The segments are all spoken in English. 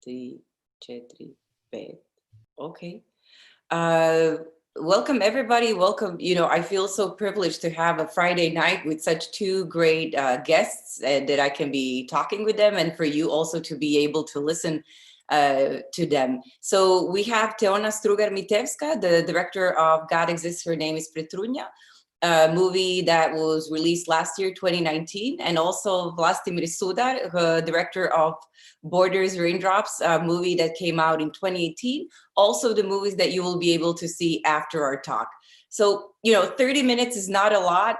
3, 4, 5. Okay. Welcome everybody. Welcome. I feel so privileged to have a Friday night with such two great guests and that I can be talking with them, and for you also to be able to listen to them. So we have Teona Strugar Mitevska, the director of God Exists, Her Name is Petrunya, a movie that was released last year, 2019, and also Vlastimir Sudar, director of Borders, Raindrops, a movie that came out in 2018. Also the movies that you will be able to see after our talk. So, 30 minutes is not a lot,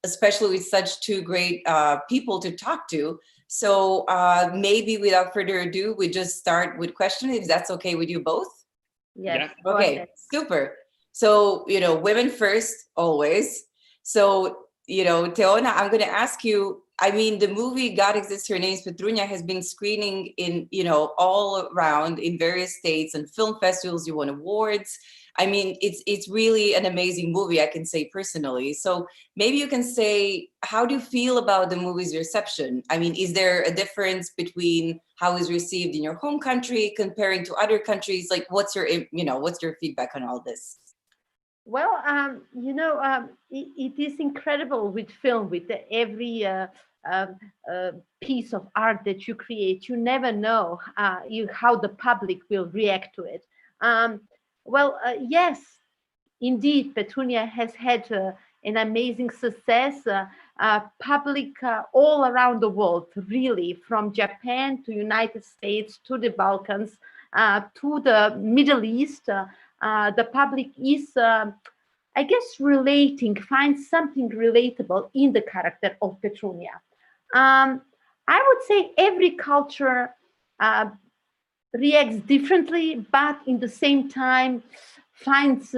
especially with such two great people to talk to. So maybe without further ado, we just start with questions, if that's okay with you both? Yes. Yeah. Okay, super. So, women first, always. So, Teona, I'm going to ask you, the movie God Exists, Her Name is Petrunya has been screening in, all around in various states and film festivals. You won awards. It's really an amazing movie, I can say personally. So maybe you can say, how do you feel about the movie's reception? Is there a difference between how it's received in your home country comparing to other countries? Like, what's your feedback on all this? Well, it is incredible with film, with every piece of art that you create. You never know how the public will react to it. Yes, indeed, Petrunya has had an amazing success. Public all around the world, really, from Japan to United States to the Balkans to the Middle East. The public is, I guess, finds something relatable in the character of Petrunya. I would say every culture reacts differently, but in the same time finds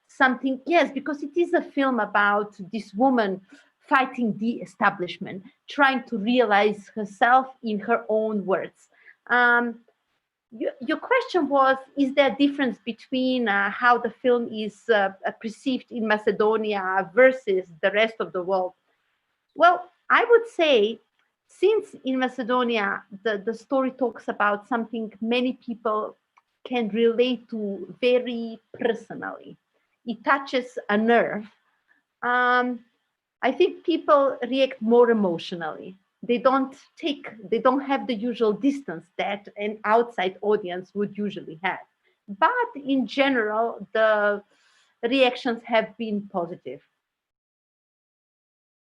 something, yes, because it is a film about this woman fighting the establishment, trying to realize herself in her own words. Your question was, is there a difference between how the film is perceived in Macedonia versus the rest of the world? Well, I would say, since in Macedonia, the story talks about something many people can relate to very personally, it touches a nerve. I think people react more emotionally. They don't have the usual distance that an outside audience would usually have. But in general, the reactions have been positive.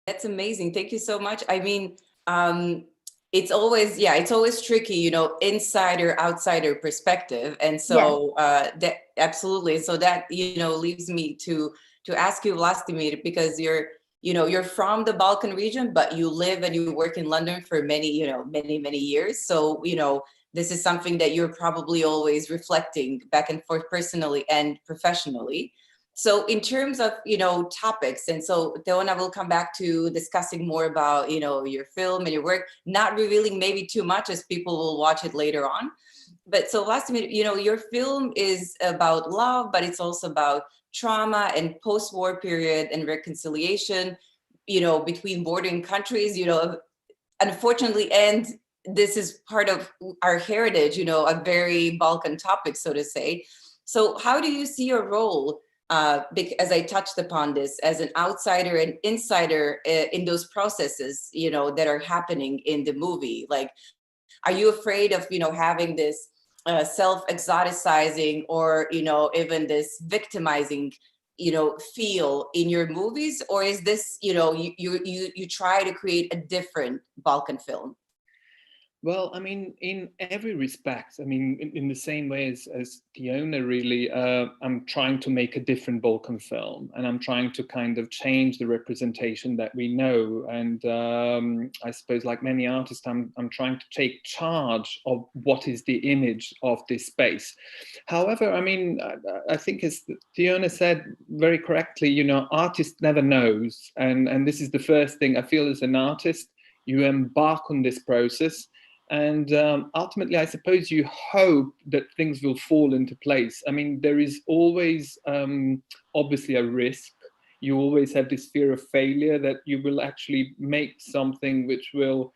That's amazing. Thank you so much. It's always tricky, insider, outsider perspective. And so that absolutely. So that, leaves me to ask you, Vlastimir, because you're from the Balkan region, but you live and you work in London for many, many years. So, this is something that you're probably always reflecting back and forth personally and professionally. So in terms of, topics, and so Teona will come back to discussing more about, your film and your work, not revealing maybe too much as people will watch it later on. But so Vlastimir, your film is about love, but it's also about trauma and post-war period and reconciliation, between bordering countries, unfortunately, and this is part of our heritage, a very Balkan topic, so to say. So how do you see your role, as I touched upon this, as an outsider and insider in those processes, that are happening in the movie? Like, are you afraid of, having this self-exoticizing or, even this victimizing, feel in your movies? Or is this, you try to create a different Balkan film? Well, in every respect, in the same way as Teona, really, I'm trying to make a different Balkan film, and I'm trying to kind of change the representation that we know. And I suppose, like many artists, I'm trying to take charge of what is the image of this space. However, I think, as Teona said very correctly, artist never knows. And this is the first thing I feel as an artist. You embark on this process. And ultimately, I suppose you hope that things will fall into place. There is always, obviously, a risk. You always have this fear of failure, that you will actually make something which will,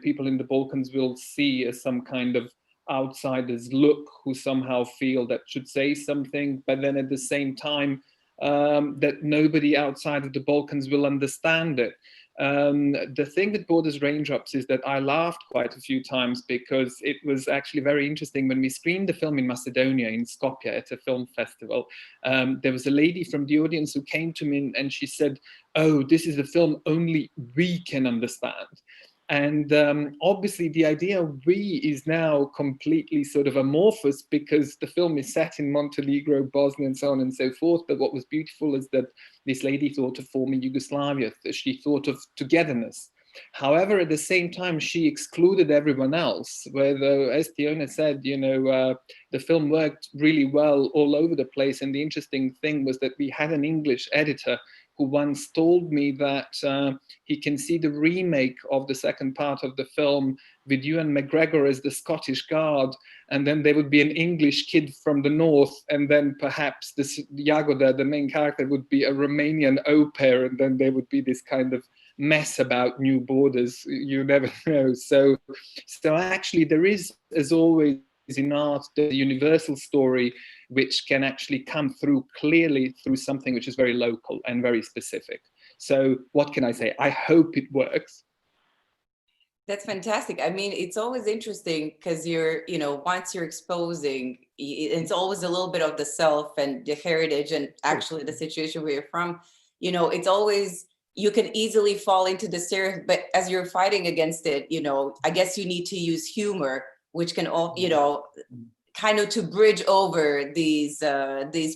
people in the Balkans will see as some kind of outsiders look, who somehow feel that should say something, but then at the same time, that nobody outside of the Balkans will understand it. The thing that borders Raindrops is that I laughed quite a few times, because it was actually very interesting. When we screened the film in Macedonia, in Skopje, at a film festival, there was a lady from the audience who came to me and she said, "Oh, this is a film only we can understand." And obviously the idea of "we" is now completely sort of amorphous, because the film is set in Montenegro, Bosnia, and so on and so forth. But what was beautiful is that this lady thought of forming Yugoslavia. She thought of togetherness. However, at the same time, she excluded everyone else, where, as Teona said, you know, the film worked really well all over the place. And the interesting thing was that we had an English editor who once told me that he can see the remake of the second part of the film with Ewan McGregor as the Scottish guard, and then there would be an English kid from the north, and then perhaps this Jagoda, the main character, would be a Romanian au pair, and then there would be this kind of mess about new borders. You never know. So actually there is, as always in art, the universal story, which can actually come through clearly through something which is very local and very specific. So what can I say? I hope it works. That's fantastic. I mean, it's always interesting because you're, you know, once you're exposing, it's always a little bit of the self and the heritage and actually the situation where you're from. You know, it's always, you can easily fall into the stereotype, but as you're fighting against it, you know, I guess you need to use humor, which can all, you know, kind of to bridge over these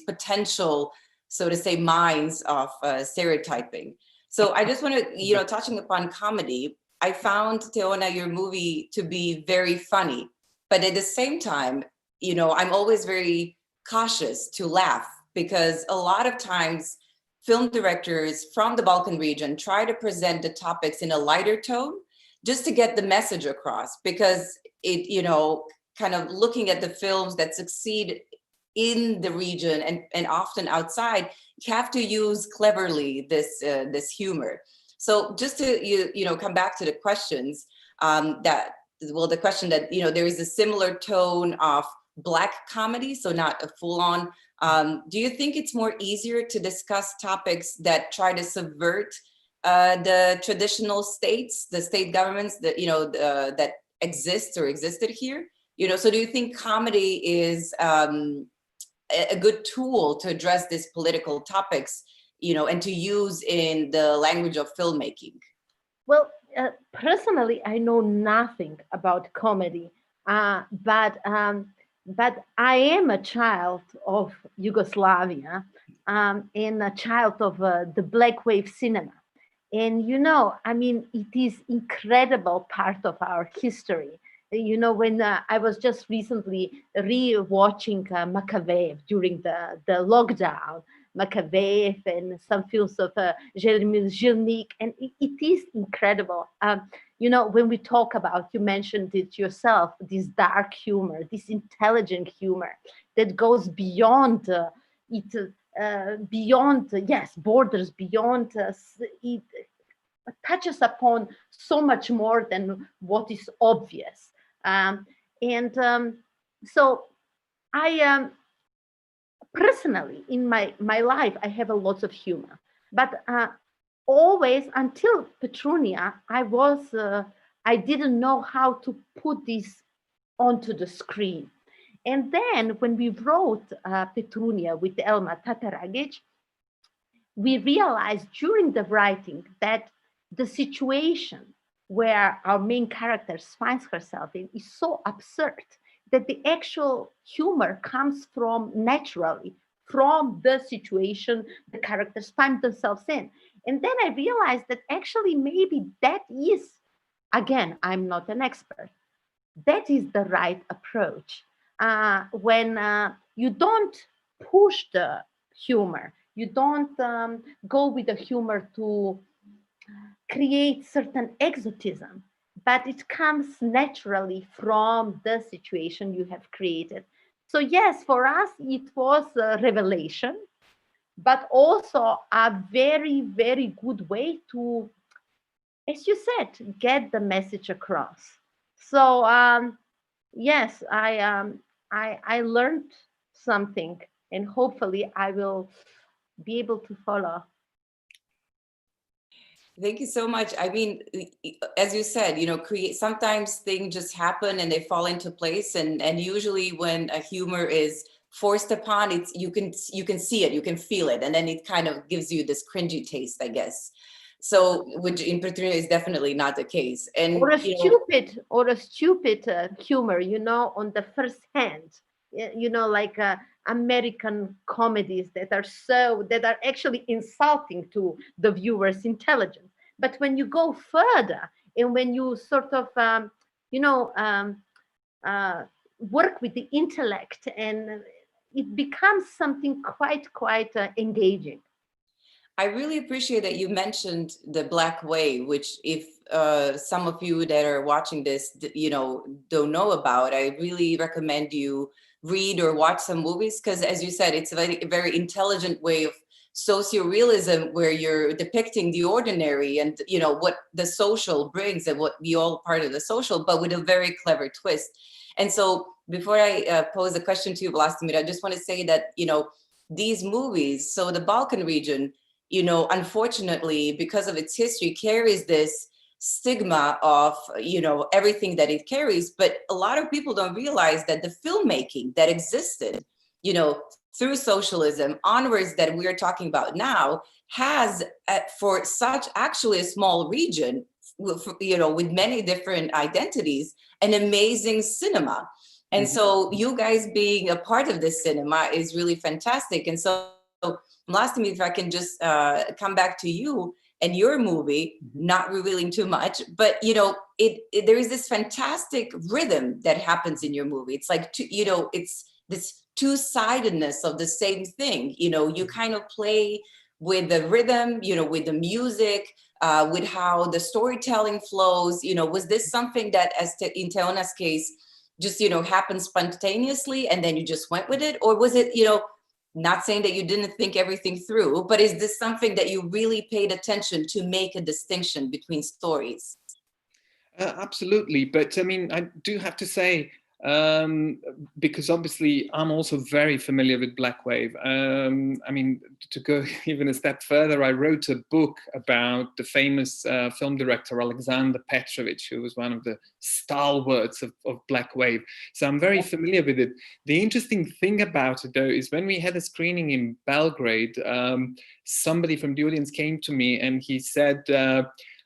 potential, so to say, minds of stereotyping. So I just want to, you know, touching upon comedy, I found, Teona, your movie to be very funny, but at the same time, you know, I'm always very cautious to laugh, because a lot of times film directors from the Balkan region try to present the topics in a lighter tone just to get the message across, because it, you know, kind of looking at the films that succeed in the region and often outside, you have to use cleverly this humor. So just to you know come back to the questions, the question that, you know, there is a similar tone of Black comedy, so not a full-on. Do you think it's more easier to discuss topics that try to subvert the traditional states, the state governments that, you know, that exist or existed here? You know, so do you think comedy is a good tool to address these political topics, you know, and to use in the language of filmmaking? Well, personally, I know nothing about comedy, but I am a child of Yugoslavia, and a child of the Black Wave cinema. And, you know, I mean, it is incredible part of our history. You know, when I was just recently re-watching Makavejev during the lockdown, Makavejev and some films of Jeremy Zilnik, and it is incredible. You know, when we talk about, you mentioned it yourself, this dark humor, this intelligent humor that goes beyond yes, borders, beyond it touches upon so much more than what is obvious. So I personally, in my life, I have a lot of humor, but always until Petrunya, I didn't know how to put this onto the screen. And then when we wrote Petrunya with Elma Tataragic, we realized during the writing that the situation where our main character finds herself in is so absurd that the actual humor comes from naturally from the situation the characters find themselves in. And then I realized that actually maybe that is, again, I'm not an expert, that is the right approach. When you don't push the humor, you don't go with the humor to create certain exotism, but it comes naturally from the situation you have created. So yes, for us, it was a revelation, but also a very, very good way to, as you said, get the message across. So Yes, I learned something, and hopefully I will be able to follow. Thank you so much. I mean, as you said, create, sometimes things just happen and they fall into place. And usually when a humor is forced upon, you can see it, you can feel it. And then it kind of gives you this cringy taste, I guess. So, which in Petrunya is definitely not the case. And, Or a stupid humor, on the first hand, like American comedies that are actually insulting to the viewer's intelligence. But when you go further, and when you sort of, you know, um, work with the intellect, and it becomes something quite engaging. I really appreciate that you mentioned the Black Wave, which if some of you that are watching this, don't know about, I really recommend you read or watch some movies, because as you said, it's a very intelligent way of socio-realism where you're depicting the ordinary and, what the social brings and what we all part of the social, but with a very clever twist. And so before I pose a question to you, Vlastimir, I just want to say that, these movies, so the Balkan region, unfortunately, because of its history, carries this stigma of, everything that it carries. But a lot of people don't realize that the filmmaking that existed, through socialism onwards that we're talking about now has, for such actually a small region, with many different identities, an amazing cinema. And so you guys being a part of this cinema is really fantastic. And so Vlastimir, if I can just come back to you and your movie, not revealing too much, but there is this fantastic rhythm that happens in your movie. It's like, it's this two-sidedness of the same thing. You kind of play with the rhythm, with the music, with how the storytelling flows. Was this something that, as in Teona's case, just happened spontaneously and then you just went with it, or was it not saying that you didn't think everything through, but is this something that you really paid attention to make a distinction between stories? Absolutely. But I mean, I do have to say, because obviously I'm also very familiar with Black Wave. I mean, to go even a step further, I wrote a book about the famous film director Alexander Petrovich, who was one of the stalwarts of Black Wave. So I'm very familiar with it. The interesting thing about it, though, is when we had a screening in Belgrade, somebody from the audience came to me and he said,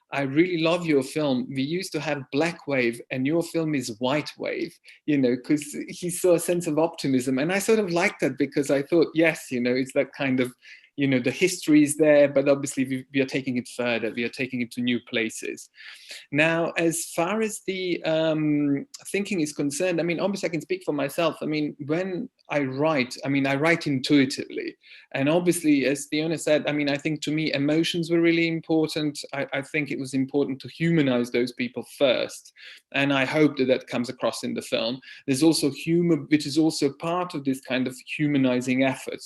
I really love your film. We used to have Black Wave and your film is White Wave, because he saw a sense of optimism. And I sort of liked that because I thought, yes, it's that kind of, the history is there, but obviously we are taking it further. We are taking it to new places. Now, as far as the thinking is concerned, I mean, obviously I can speak for myself. I mean, when I write intuitively. And obviously, as Teona said, I mean, I think to me, emotions were really important. I think it was important to humanize those people first. And I hope that comes across in the film. There's also humor, which is also part of this kind of humanizing effort.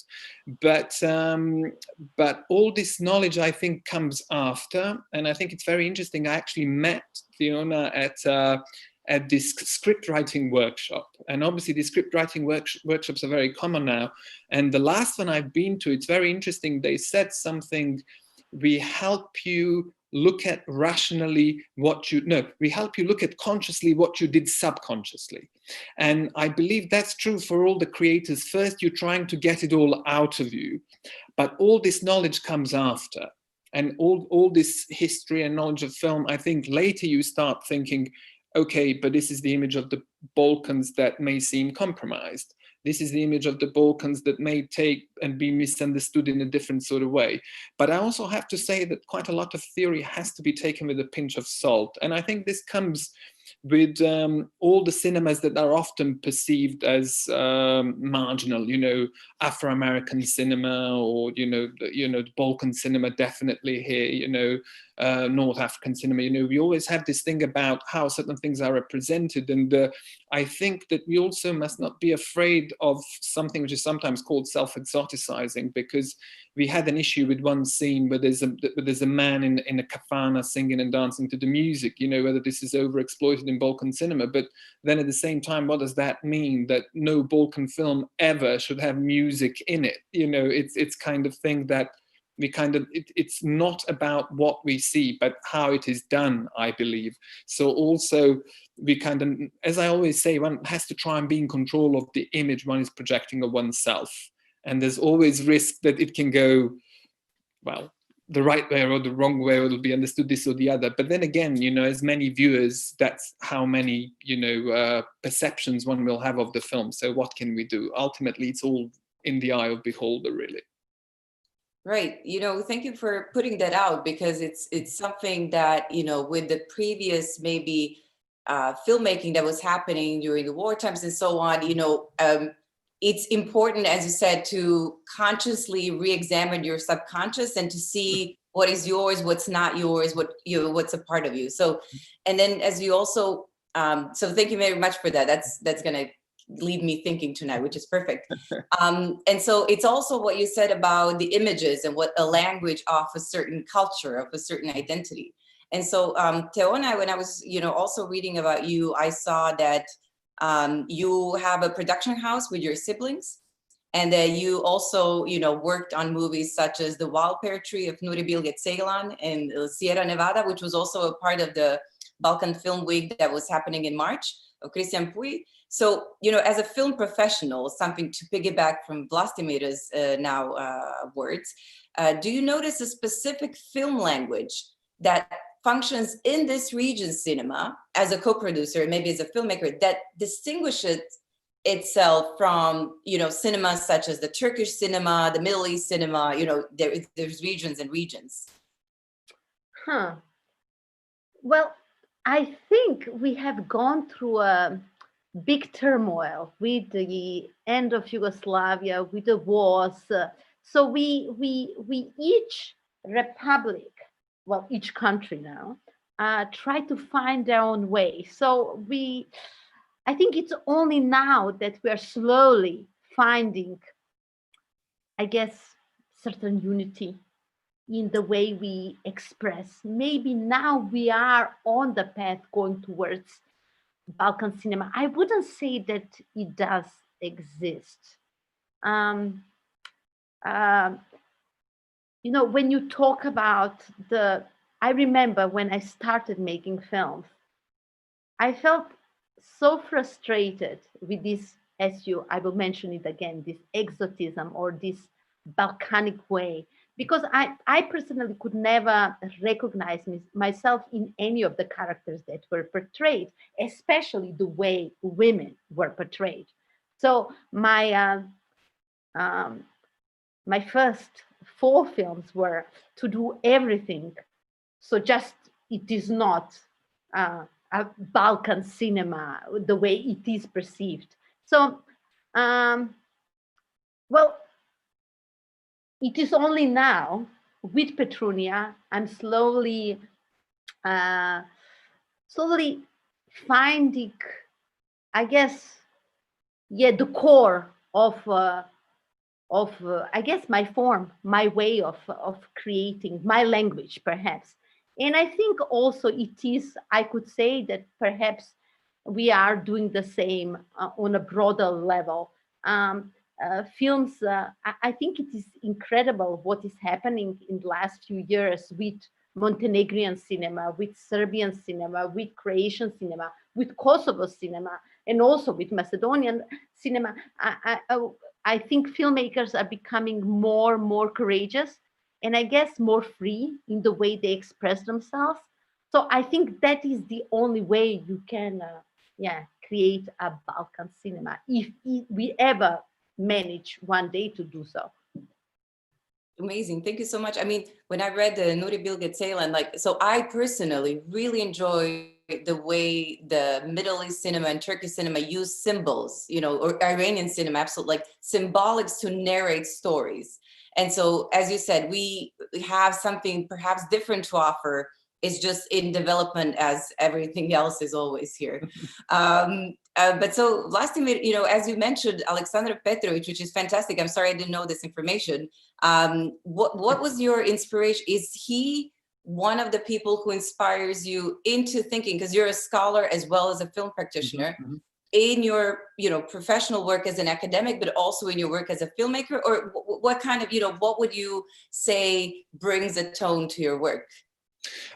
But all this knowledge, I think, comes after. And I think it's very interesting. I actually met Teona at this script writing workshop. And obviously the script writing workshops are very common now. And the last one I've been to, it's very interesting. They said something, we help you look at rationally we help you look at consciously what you did subconsciously. And I believe that's true for all the creators. First, you're trying to get it all out of you, but all this knowledge comes after. And all this history and knowledge of film, I think later you start thinking, okay, but this is the image of the Balkans that may seem compromised. This is the image of the Balkans that may take and be misunderstood in a different sort of way. But I also have to say that quite a lot of theory has to be taken with a pinch of salt. And I think this comes with all the cinemas that are often perceived as marginal, Afro-American cinema, or the Balkan cinema definitely here, North African cinema. We always have this thing about how certain things are represented, and I think that we also must not be afraid of something which is sometimes called self-exoticizing, because we had an issue with one scene where there's a man in a kafana singing and dancing to the music, whether this is overexploited supported in Balkan cinema, but then at the same time, what does that mean? That no Balkan film ever should have music in it? You know, it's kind of thing that we kind of, it's not about what we see, but how it is done, I believe. So also we kind of, as I always say, one has to try and be in control of the image one is projecting of oneself. And there's always risk that it can go, well, the right way or the wrong way, or it'll be understood this or the other. But then again, you know, as many viewers, that's how many, you know, perceptions one will have of the film. So what can we do? Ultimately, it's all in the eye of beholder, really. Right. You know, thank you for putting that out, because it's something that, you know, with the previous maybe filmmaking that was happening during the war times and so on, you know, it's important, as you said, to consciously re-examine your subconscious and to see what is yours, what's not yours, what's a part of you. So, and then as you also, so thank you very much for that. That's going to leave me thinking tonight, which is perfect. And so it's also what you said about the images and what a language of a certain culture, of a certain identity. And so Teona, when I was, you know, also reading about you, I saw that you have a production house with your siblings, and that you also, you know, worked on movies such as The Wild Pear Tree of Nuri Bilge Ceylan and Sierra Nevada, which was also a part of the Balkan Film Week that was happening in March of Christian Puy. So, you know, as a film professional, something to piggyback from Vlastimir's words, do you notice a specific film language that functions in this region's cinema as a co-producer, maybe as a filmmaker, that distinguishes itself from, you know, cinema such as the Turkish cinema, the Middle East cinema? You know, there's regions and regions. Well, I think we have gone through a big turmoil with the end of Yugoslavia, with the wars. So we each republic, well, each country now, try to find their own way. So I think it's only now that we are slowly finding, I guess, certain unity in the way we express. Maybe now we are on the path going towards Balkan cinema. I wouldn't say that it does exist. You know, when you talk about I remember when I started making films, I felt so frustrated with this, I will mention it again, this exotism or this Balkanic way, because I personally could never recognize myself in any of the characters that were portrayed, especially the way women were portrayed. So my first 4 films were to do everything, so just it is not a Balkan cinema the way it is perceived. So, well, it is only now with Petrunya I'm slowly finding, I guess, the core of I guess my form, my way of creating, my language perhaps. And I think also it is, I could say that perhaps we are doing the same on a broader level. Films, I think it is incredible what is happening in the last few years with Montenegrin cinema, with Serbian cinema, with Croatian cinema, with Kosovo cinema, and also with Macedonian cinema. I think filmmakers are becoming more courageous, and I guess more free in the way they express themselves. So I think that is the only way you can, create a Balkan cinema, if we ever manage one day to do so. Amazing. Thank you so much. I mean, when I read the Nuri Bilge Ceylan, so I personally really enjoy the way the Middle East cinema and Turkish cinema use symbols, you know, or Iranian cinema, absolutely, like symbolics to narrate stories. And so, as you said, we have something perhaps different to offer. It's just in development, as everything else is always here. But so, Vlastimir, you know, as you mentioned, Alexander Petrovic, which is fantastic. I'm sorry I didn't know this information. What was your inspiration? Is he one of the people who inspires you into thinking, because you're a scholar as well as a film practitioner, in your, professional work as an academic, but also in your work as a filmmaker? Or what kind of, what would you say brings a tone to your work?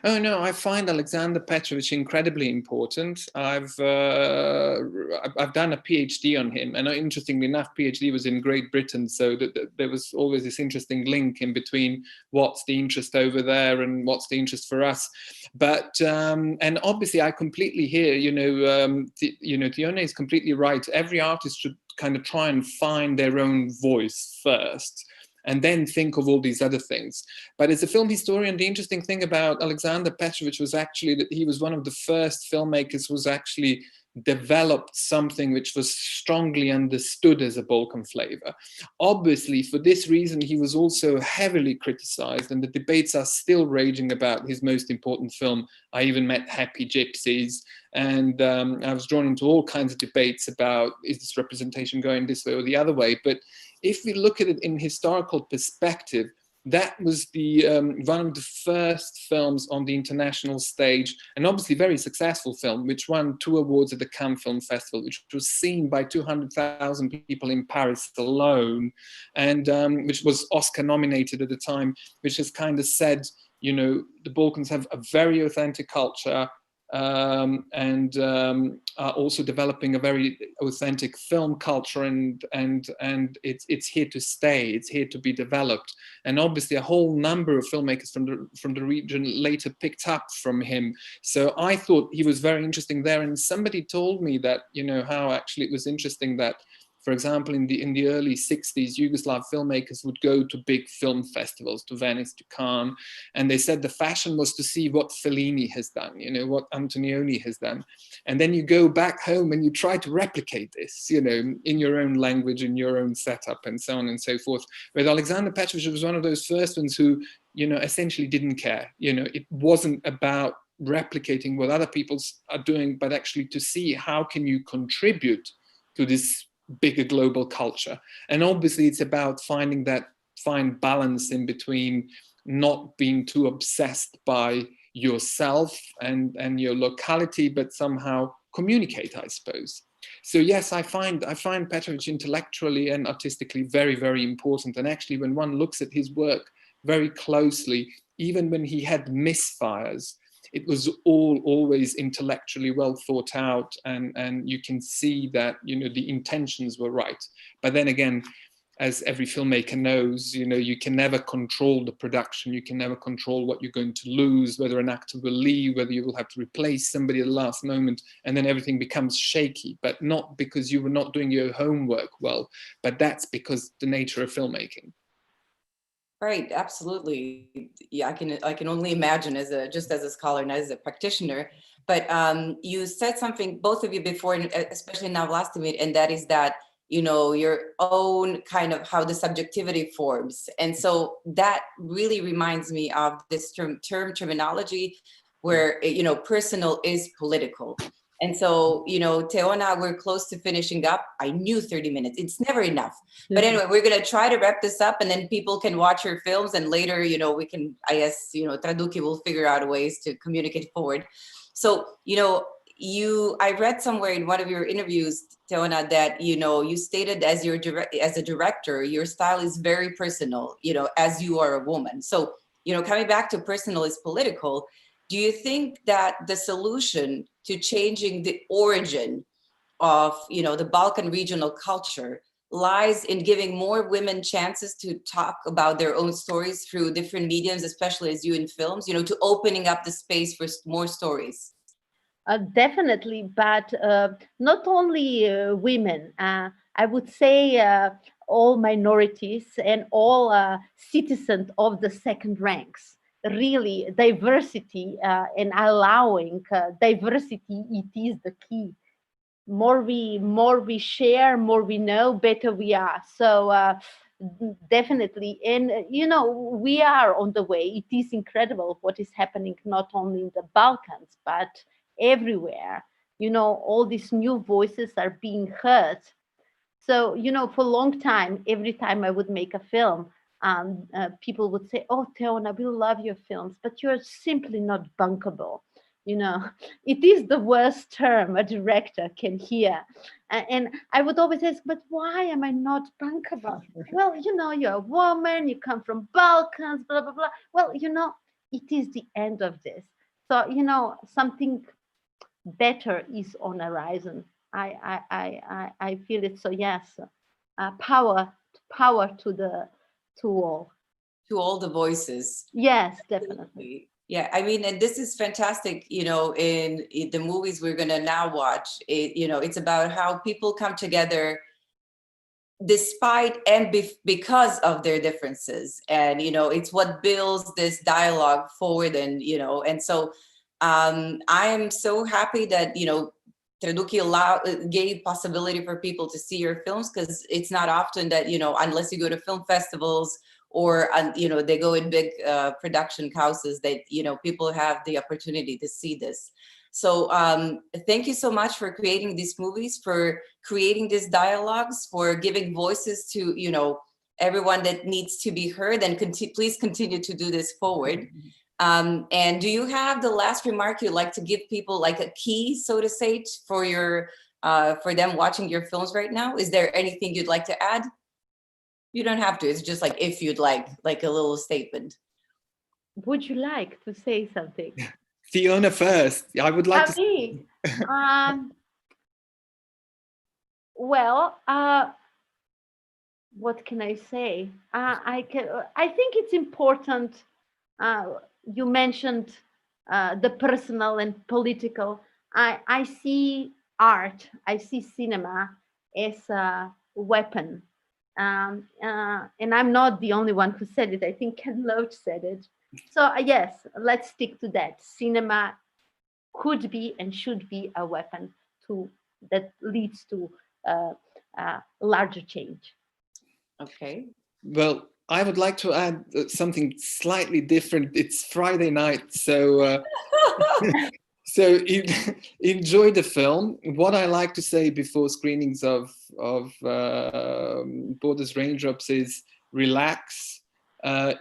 Oh no, I find Alexander Petrovich incredibly important. I've done a PhD on him, and interestingly enough, PhD was in Great Britain, so there was always this interesting link in between what's the interest over there and what's the interest for us. But and obviously, I completely hear, Teona is completely right. Every artist should kind of try and find their own voice first, and then think of all these other things. But as a film historian, the interesting thing about Alexander Petrovich was actually that he was one of the first filmmakers who was actually developed something which was strongly understood as a Balkan flavor. Obviously, for this reason, he was also heavily criticized, and the debates are still raging about his most important film, I Even Met Happy Gypsies. And I was drawn into all kinds of debates about, is this representation going this way or the other way? But if we look at it in historical perspective, that was the one of the first films on the international stage, and obviously very successful film, which won 2 awards at the Cannes Film Festival, which was seen by 200,000 people in Paris alone, and which was Oscar nominated at the time, which has kind of said, the Balkans have a very authentic culture, and are also developing a very authentic film culture, and it's here to stay. It's here to be developed. And obviously, a whole number of filmmakers from the region later picked up from him. So I thought he was very interesting there. And somebody told me that how actually it was interesting that, for example, in the early 60s, Yugoslav filmmakers would go to big film festivals, to Venice, to Cannes, and they said the fashion was to see what Fellini has done, what Antonioni has done. And then you go back home and you try to replicate this, in your own language, in your own setup, and so on and so forth. But Alexander Petrovich was one of those first ones who, essentially didn't care. It wasn't about replicating what other people are doing, but actually to see how can you contribute to this bigger global culture. And obviously it's about finding that fine balance in between not being too obsessed by yourself and your locality, but somehow communicate, I suppose. So yes, I find Petrovich intellectually and artistically very, very important. And actually, when one looks at his work very closely, even when he had misfires, it was always intellectually well thought out, and you can see that the intentions were right. But then again, as every filmmaker knows, you can never control the production. You can never control what you're going to lose, whether an actor will leave, whether you will have to replace somebody at the last moment, and then everything becomes shaky. But not because you were not doing your homework well, but that's because the nature of filmmaking. Right, absolutely. Yeah, I can only imagine just as a scholar, not as a practitioner. But you said something, both of you, before, especially now, Vlastimir, and that is that your own kind of how the subjectivity forms. And so that really reminds me of this terminology where personal is political. And so, Teona, we're close to finishing up. I knew 30 minutes. It's never enough. But anyway, we're going to try to wrap this up, and then people can watch your films, and later, we can, I guess, Traduki will figure out ways to communicate forward. So, I read somewhere in one of your interviews, Teona, that, you stated as a director, your style is very personal, as you are a woman. So, coming back to personal is political, do you think that the solution to changing the origin of, the Balkan regional culture lies in giving more women chances to talk about their own stories through different mediums, especially as you in films, to opening up the space for more stories? Definitely, but not only women. I would say all minorities and all citizens of the second ranks. Really, diversity and allowing diversity, it is the key. More we share, more we know, better we are. So definitely, and we are on the way. It is incredible what is happening not only in the Balkans but everywhere. All these new voices are being heard. So for a long time, every time I would make a film, people would say, "Oh, Teona, we love your films, but you're simply not bankable." You know, it is the worst term a director can hear. And I would always ask, "But why am I not bankable?" "Well, you know, you're a woman, you come from Balkans, blah, blah, blah." Well, you know, it is the end of this. So, you know, something better is on horizon. I feel it. So yes, power to all. To all the voices. Yes, definitely. Yeah, I mean, and this is fantastic, you know, in the movies we're going to now watch, you know, it's about how people come together despite and because of their differences. And, you know, it's what builds this dialogue forward. And, you know, and so I am so happy that, you know, Traduki gave possibility for people to see your films, because it's not often that, you know, unless you go to film festivals or, you know, they go in big production houses, that, you know, people have the opportunity to see this. So thank you so much for creating these movies, for creating these dialogues, for giving voices to, you know, everyone that needs to be heard, and please continue to do this forward. And do you have the last remark you'd like to give people, like a key, so to say, for your for them watching your films right now? Is there anything you'd like to add? You don't have to. It's just like, if you'd like a little statement. Would you like to say something? Teona first. I would like to. Me. Well, what can I say? I think it's important. You mentioned the personal and political. I see art, I see cinema as a weapon. And I'm not the only one who said it. I think Ken Loach said it. So yes, let's stick to that. Cinema could be and should be a weapon that leads to larger change. Okay. Well, I would like to add something slightly different. It's Friday night, so so enjoy the film. What I like to say before screenings of Borders Raindrops is relax,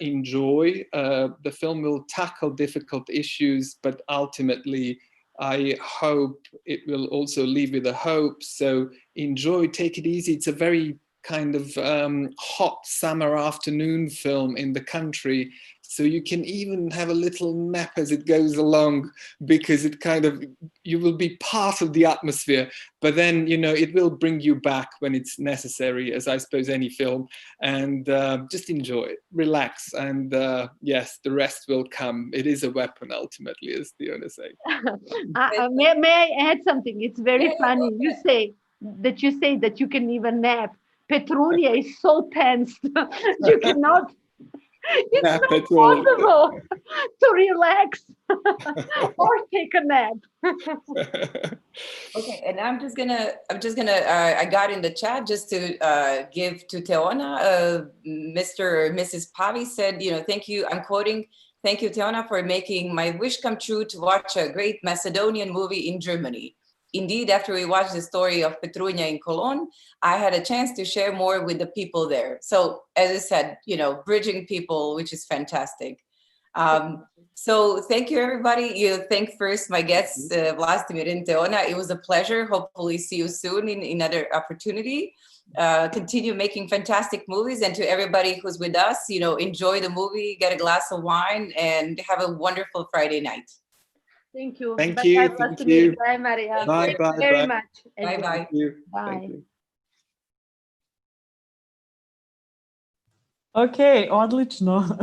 enjoy. The film will tackle difficult issues, but ultimately, I hope it will also leave with a hope. So enjoy, take it easy. It's a very kind of hot summer afternoon film in the country, so you can even have a little nap as it goes along, because it kind of, you will be part of the atmosphere, but then, you know, it will bring you back when it's necessary, as I suppose any film. And just enjoy it, relax, and yes, the rest will come. It is a weapon ultimately, as Teona said. May I add something? It's very funny. You say that you can even nap. Petrunya is so tensed. You cannot. It's not possible to relax or take a nap. Okay, and I'm just gonna I got in the chat just to give to Teona. Mr. or Mrs. Pavi said, you know, thank you. I'm quoting. Thank you, Teona, for making my wish come true to watch a great Macedonian movie in Germany. Indeed, after we watched the story of Petrunya in Cologne, I had a chance to share more with the people there. So as I said, you know, bridging people, which is fantastic. So thank you, everybody. You thank first my guests, Vlastimir and Teona. It was a pleasure. Hopefully see you soon in another opportunity. Continue making fantastic movies. And to everybody who's with us, you know, enjoy the movie, get a glass of wine, and have a wonderful Friday night. Thank you. Thank you. Thank you. Bye, Marija. Bye, Thank you very much. Bye, bye. Thank you. Bye. Thank you. Ok, odlično.